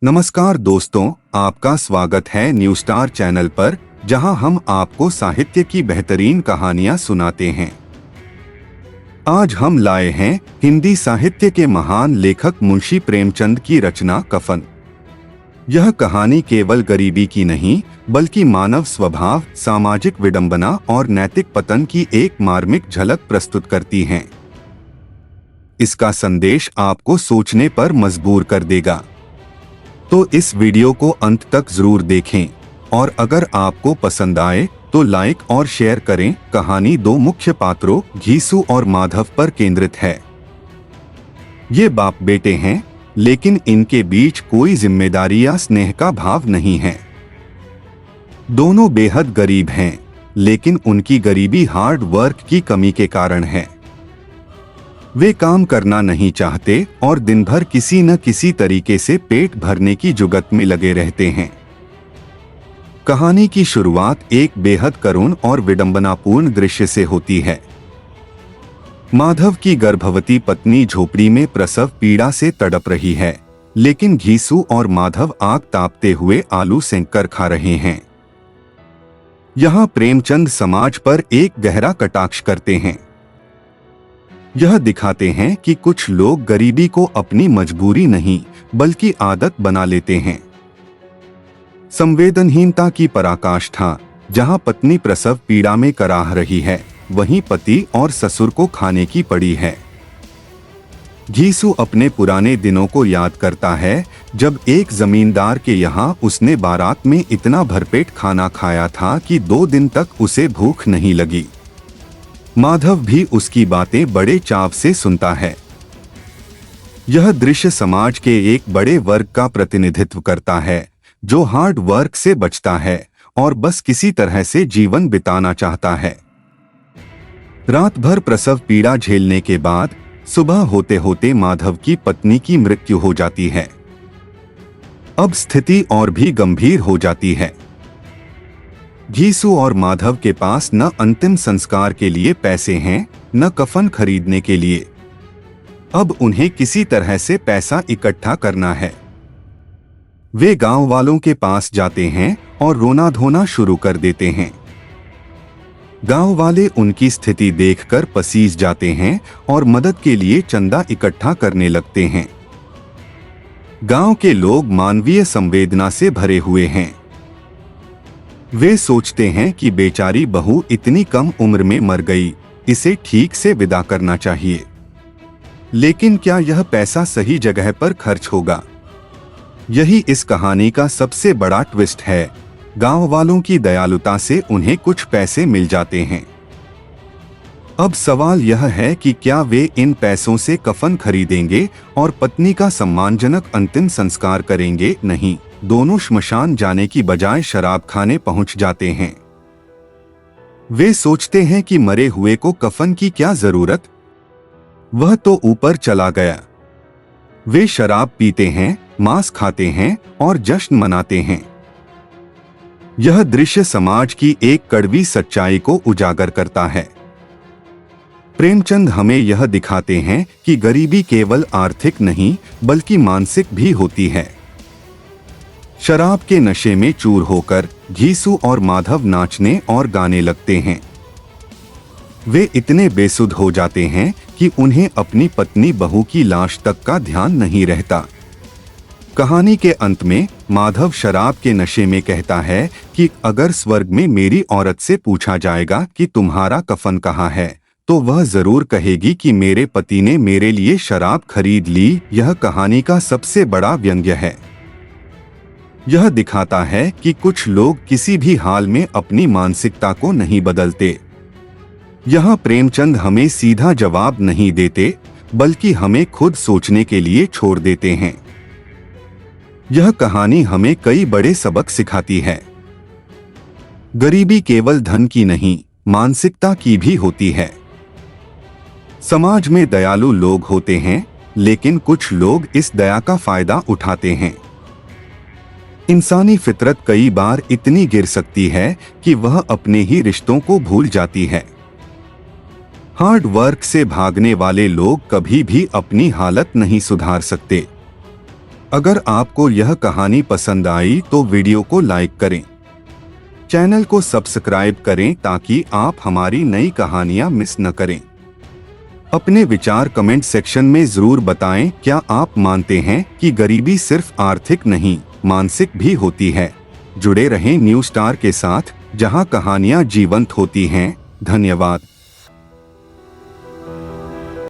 नमस्कार दोस्तों, आपका स्वागत है न्यू स्टार चैनल पर, जहां हम आपको साहित्य की बेहतरीन कहानियां सुनाते हैं। आज हम लाए हैं हिंदी साहित्य के महान लेखक मुंशी प्रेमचंद की रचना कफन। यह कहानी केवल गरीबी की नहीं, बल्कि मानव स्वभाव, सामाजिक विडंबना और नैतिक पतन की एक मार्मिक झलक प्रस्तुत करती है। इसका संदेश आपको सोचने पर मजबूर कर देगा। तो इस वीडियो को अंत तक जरूर देखें और अगर आपको पसंद आए तो लाइक और शेयर करें। कहानी दो मुख्य पात्रों घीसू और माधव पर केंद्रित है। ये बाप बेटे हैं, लेकिन इनके बीच कोई जिम्मेदारी या स्नेह का भाव नहीं है। दोनों बेहद गरीब हैं, लेकिन उनकी गरीबी हार्ड वर्क की कमी के कारण है। वे काम करना नहीं चाहते और दिन भर किसी न किसी तरीके से पेट भरने की जुगत में लगे रहते हैं। कहानी की शुरुआत एक बेहद करुण और विडंबनापूर्ण दृश्य से होती है। माधव की गर्भवती पत्नी झोपड़ी में प्रसव पीड़ा से तड़प रही है, लेकिन घीसू और माधव आग तापते हुए आलू सेंककर खा रहे हैं। यहाँ प्रेमचंद समाज पर एक गहरा कटाक्ष करते हैं। यह दिखाते हैं कि कुछ लोग गरीबी को अपनी मजबूरी नहीं, बल्कि आदत बना लेते हैं। संवेदनहीनता की पराकाष्ठा। जहां पत्नी प्रसव पीड़ा में कराह रही है, वहीं पति और ससुर को खाने की पड़ी है। घीसू अपने पुराने दिनों को याद करता है, जब एक जमींदार के यहाँ उसने बारात में इतना भरपेट खाना खाया था कि 2 दिन तक उसे भूख नहीं लगी। माधव भी उसकी बातें बड़े चाव से सुनता है। यह दृश्य समाज के एक बड़े वर्ग का प्रतिनिधित्व करता है, जो हार्ड वर्क से बचता है और बस किसी तरह से जीवन बिताना चाहता है। रात भर प्रसव पीड़ा झेलने के बाद सुबह होते होते माधव की पत्नी की मृत्यु हो जाती है। अब स्थिति और भी गंभीर हो जाती है। घीसू और माधव के पास न अंतिम संस्कार के लिए पैसे हैं, न कफन खरीदने के लिए। अब उन्हें किसी तरह से पैसा इकट्ठा करना है। वे गांव वालों के पास जाते हैं और रोना धोना शुरू कर देते हैं। गांव वाले उनकी स्थिति देखकर पसीज जाते हैं और मदद के लिए चंदा इकट्ठा करने लगते हैं। गांव के लोग मानवीय संवेदना से भरे हुए हैं। वे सोचते हैं कि बेचारी बहू इतनी कम उम्र में मर गई, इसे ठीक से विदा करना चाहिए। लेकिन क्या यह पैसा सही जगह पर खर्च होगा? यही इस कहानी का सबसे बड़ा ट्विस्ट है। गांव वालों की दयालुता से उन्हें कुछ पैसे मिल जाते हैं। अब सवाल यह है कि क्या वे इन पैसों से कफन खरीदेंगे और पत्नी का सम्मानजनक अंतिम संस्कार करेंगे? नहीं, दोनों श्मशान जाने की बजाय शराब खाने पहुंच जाते हैं। वे सोचते हैं कि मरे हुए को कफन की क्या जरूरत, वह तो ऊपर चला गया। वे शराब पीते हैं, मांस खाते हैं और जश्न मनाते हैं। यह दृश्य समाज की एक कड़वी सच्चाई को उजागर करता है। प्रेमचंद हमें यह दिखाते हैं कि गरीबी केवल आर्थिक नहीं, बल्कि मानसिक भी होती है। शराब के नशे में चूर होकर घीसू और माधव नाचने और गाने लगते हैं। वे इतने बेसुध हो जाते हैं कि उन्हें अपनी पत्नी बहू की लाश तक का ध्यान नहीं रहता। कहानी के अंत में माधव शराब के नशे में कहता है कि अगर स्वर्ग में मेरी औरत से पूछा जाएगा कि तुम्हारा कफन कहाँ है, तो वह जरूर कहेगी कि मेरे पति ने मेरे लिए शराब खरीद ली। यह कहानी का सबसे बड़ा व्यंग्य है। यह दिखाता है कि कुछ लोग किसी भी हाल में अपनी मानसिकता को नहीं बदलते। यहाँ प्रेमचंद हमें सीधा जवाब नहीं देते, बल्कि हमें खुद सोचने के लिए छोड़ देते हैं। यह कहानी हमें कई बड़े सबक सिखाती है। गरीबी केवल धन की नहीं, मानसिकता की भी होती है। समाज में दयालु लोग होते हैं, लेकिन कुछ लोग इस दया का फायदा उठाते हैं। इंसानी फितरत कई बार इतनी गिर सकती है कि वह अपने ही रिश्तों को भूल जाती है। हार्ड वर्क से भागने वाले लोग कभी भी अपनी हालत नहीं सुधार सकते। अगर आपको यह कहानी पसंद आई तो वीडियो को लाइक करें, चैनल को सब्सक्राइब करें ताकि आप हमारी नई कहानियां मिस न करें। अपने विचार कमेंट सेक्शन में जरूर बताएं। क्या आप मानते हैं कि गरीबी सिर्फ आर्थिक नहीं, मानसिक भी होती है? जुड़े रहें न्यू स्टार के साथ, जहां कहानियां जीवंत होती हैं। धन्यवाद।